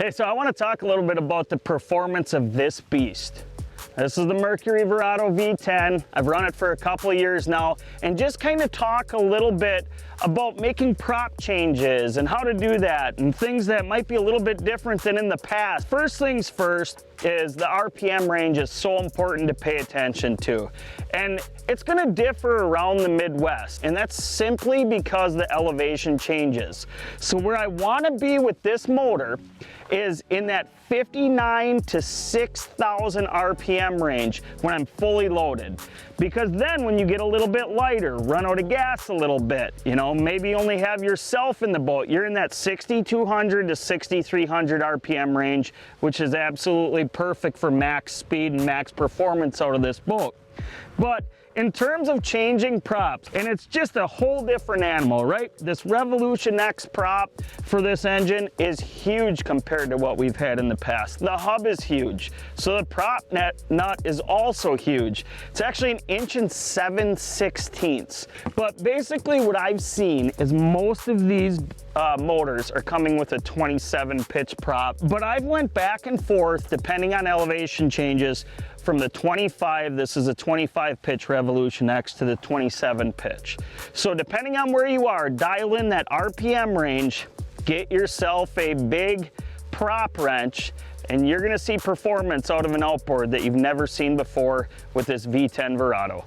Hey, so I want to talk a little bit about the performance of this beast. This is the Mercury Verado V10. I've run it for a couple of years now, and just kind of talk a little bit about making prop changes and how to do that and things that might be a little bit different than in the past. First things first is the RPM range is so important to pay attention to. And it's gonna differ around the Midwest, and that's simply because the elevation changes. So where I wanna be with this motor is in that 59 to 6,000 RPM range when I'm fully loaded. Because then when you get a little bit lighter, run out of gas a little bit, you know, maybe only have yourself in the boat, you're in that 6,200 to 6,300 RPM range, which is absolutely perfect for max speed and max performance out of this boat. But in terms of changing props, and it's just a whole different animal, right? This Revolution X prop for this engine is huge compared to what we've had in the past. The hub is huge, so the prop nut is also huge. It's actually 1 7/16 inches. But basically what I've seen is most of these motors are coming with a 27 pitch prop, but I've went back and forth depending on elevation changes from the 25, this is a 25 pitch Revolution X, to the 27 pitch. So depending on where you are, dial in that RPM range, get yourself a big prop wrench, and you're gonna see performance out of an outboard that you've never seen before with this V10 Verado.